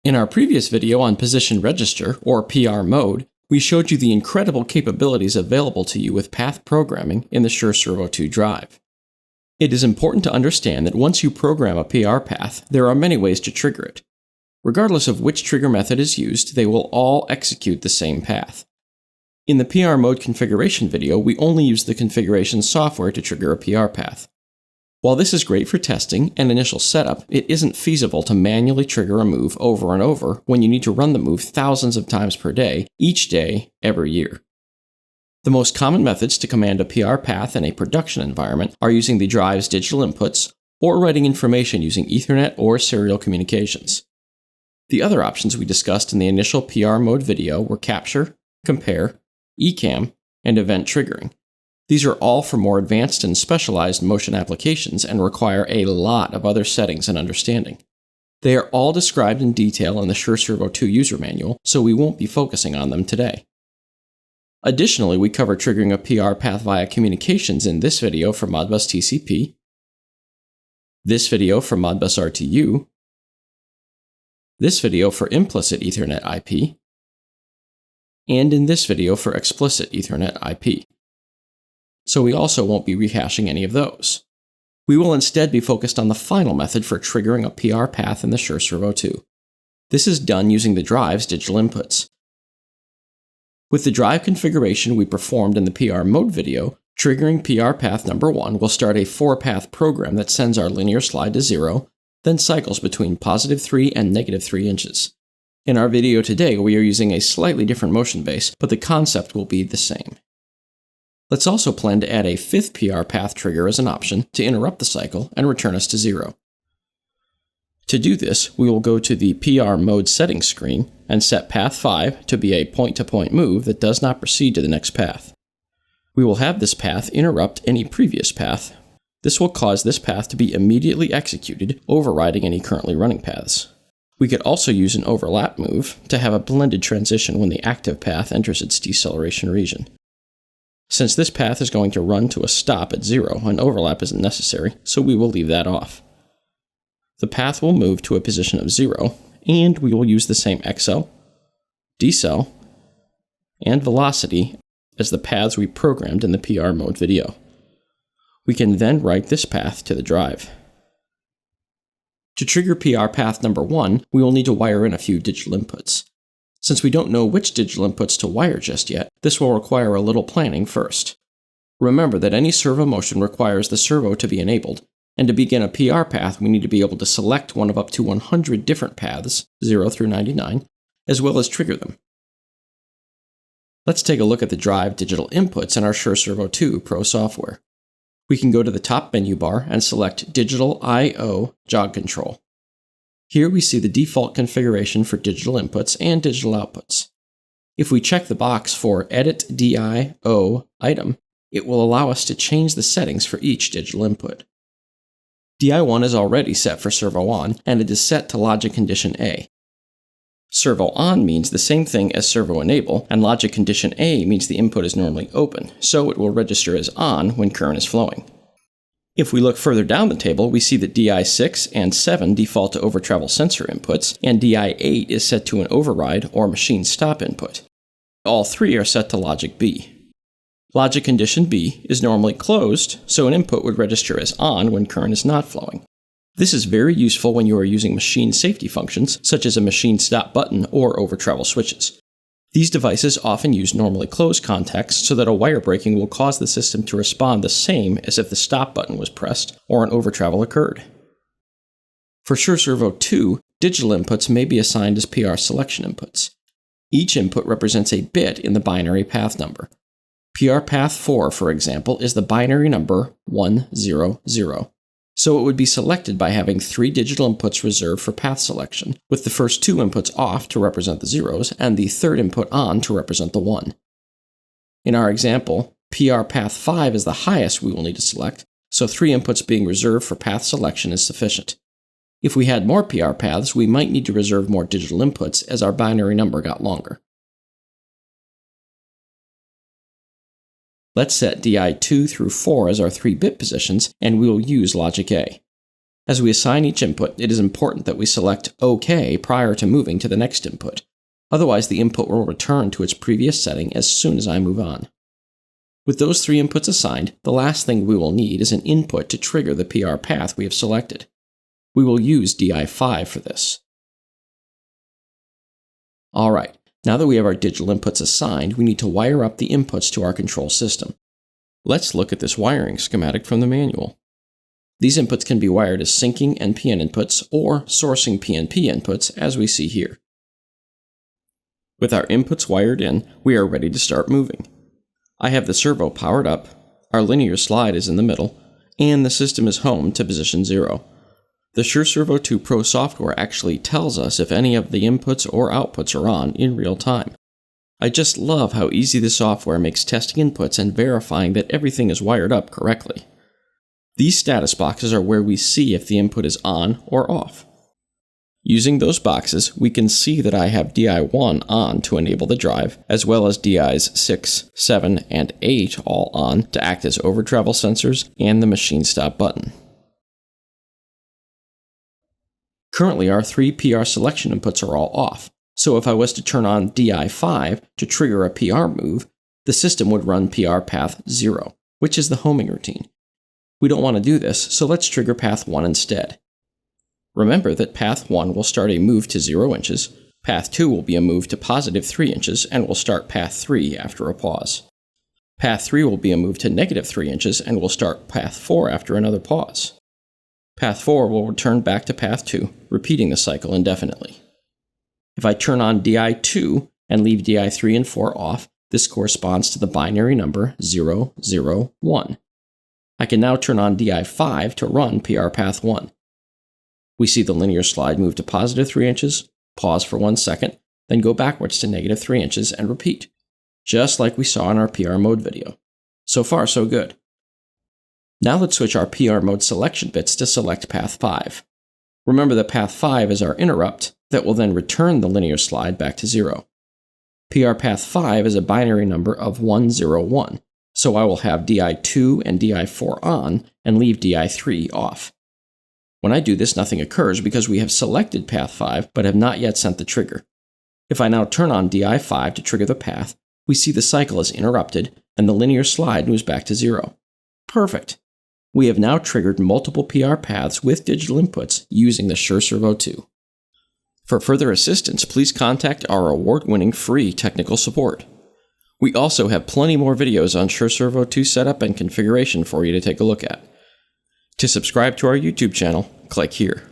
In our previous video on Position Register, or PR mode, we showed you the incredible capabilities available to you with path programming in the SureServo2 drive. It is important to understand that once you program a PR path, there are many ways to trigger it. Regardless of which trigger method is used, they will all execute the same path. In the PR mode configuration video, we only use the configuration software to trigger a PR path. While this is great for testing and initial setup, it isn't feasible to manually trigger a move over and over when you need to run the move thousands of times per day, each day, every year. The most common methods to command a PR path in a production environment are using the drive's digital inputs or writing information using Ethernet or serial communications. The other options we discussed in the initial PR mode video were capture, compare, ECAM, and event triggering. These are all for more advanced and specialized motion applications and require a lot of other settings and understanding. They are all described in detail in the SureServo2 user manual, so we won't be focusing on them today. Additionally, we cover triggering a PR path via communications in this video for Modbus TCP, this video for Modbus RTU, this video for implicit Ethernet IP, and in this video for explicit Ethernet IP. So we also won't be rehashing any of those. We will instead be focused on the final method for triggering a PR path in the SureServo2. This is done using the drive's digital inputs. With the drive configuration we performed in the PR mode video, triggering PR path number 1 will start a 4-path program that sends our linear slide to 0, then cycles between +3 and -3 inches. In our video today, we are using a slightly different motion base, but the concept will be the same. Let's also plan to add a 5th PR path trigger as an option to interrupt the cycle and return us to 0. To do this, we will go to the PR mode settings screen and set path 5 to be a point-to-point move that does not proceed to the next path. We will have this path interrupt any previous path. This will cause this path to be immediately executed, overriding any currently running paths. We could also use an overlap move to have a blended transition when the active path enters its deceleration region. Since this path is going to run to a stop at 0, an overlap isn't necessary, so we will leave that off. The path will move to a position of 0, and we will use the same accel, decel, and velocity as the paths we programmed in the PR mode video. We can then write this path to the drive. To trigger PR path number 1, we will need to wire in a few digital inputs. Since we don't know which digital inputs to wire just yet, this will require a little planning first. Remember that any servo motion requires the servo to be enabled, and to begin a PR path we need to be able to select one of up to 100 different paths, 0 through 99, as well as trigger them. Let's take a look at the drive digital inputs in our SureServo2 Pro software. We can go to the top menu bar and select Digital I/O Jog Control. Here we see the default configuration for digital inputs and digital outputs. If we check the box for Edit DI/O item, it will allow us to change the settings for each digital input. DI1 is already set for servo on, and it is set to logic condition A. Servo on means the same thing as servo enable, and logic condition A means the input is normally open, so it will register as on when current is flowing. If we look further down the table, we see that DI6 and 7 default to overtravel sensor inputs, and DI8 is set to an override or machine stop input. All three are set to logic B. Logic condition B is normally closed, so an input would register as on when current is not flowing. This is very useful when you are using machine safety functions, such as a machine stop button or overtravel switches. These devices often use normally closed contexts so that a wire breaking will cause the system to respond the same as if the stop button was pressed or an overtravel occurred. For SureServo2, digital inputs may be assigned as PR selection inputs. Each input represents a bit in the binary path number. PR path 4, for example, is the binary number 100. So it would be selected by having 3 digital inputs reserved for path selection, with the first 2 inputs off to represent the zeros and the third input on to represent the 1. In our example, PR path 5 is the highest we will need to select, so 3 inputs being reserved for path selection is sufficient. If we had more PR paths, we might need to reserve more digital inputs as our binary number got longer. Let's set DI2 through 4 as our 3-bit positions, and we will use logic A. As we assign each input, it is important that we select OK prior to moving to the next input. Otherwise, the input will return to its previous setting as soon as I move on. With those 3 inputs assigned, the last thing we will need is an input to trigger the PR path we have selected. We will use DI5 for this. Alright, now that we have our digital inputs assigned, we need to wire up the inputs to our control system. Let's look at this wiring schematic from the manual. These inputs can be wired as syncing NPN inputs or sourcing PNP inputs, as we see here. With our inputs wired in, we are ready to start moving. I have the servo powered up, our linear slide is in the middle, and the system is home to position 0. The SureServo2 Pro software actually tells us if any of the inputs or outputs are on in real time. I just love how easy the software makes testing inputs and verifying that everything is wired up correctly. These status boxes are where we see if the input is on or off. Using those boxes, we can see that I have DI1 on to enable the drive, as well as DIs 6, 7, and 8 all on to act as over-travel sensors and the machine stop button. Currently, our 3 PR selection inputs are all off, so if I was to turn on DI5 to trigger a PR move, the system would run PR path 0, which is the homing routine. We don't want to do this, so let's trigger path 1 instead. Remember that path 1 will start a move to 0 inches, path 2 will be a move to positive 3 inches and will start path 3 after a pause. Path 3 will be a move to negative 3 inches and will start path 4 after another pause. Path 4 will return back to path 2, repeating the cycle indefinitely. If I turn on DI2 and leave DI3 and 4 off, this corresponds to the binary number 0, 0, 1. I can now turn on DI5 to run PR path 1. We see the linear slide move to positive 3 inches, pause for 1 second, then go backwards to negative 3 inches and repeat, just like we saw in our PR mode video. So far, so good. Now let's switch our PR mode selection bits to select path 5. Remember that path 5 is our interrupt that will then return the linear slide back to 0. PR path 5 is a binary number of 1, 0, 1, so I will have DI2 and DI4 on and leave DI3 off. When I do this, nothing occurs because we have selected path 5 but have not yet sent the trigger. If I now turn on DI5 to trigger the path, we see the cycle is interrupted and the linear slide moves back to 0. Perfect! We have now triggered multiple PR paths with digital inputs using the SureServo2. For further assistance, please contact our award-winning free technical support. We also have plenty more videos on SureServo2 setup and configuration for you to take a look at. To subscribe to our YouTube channel, click here.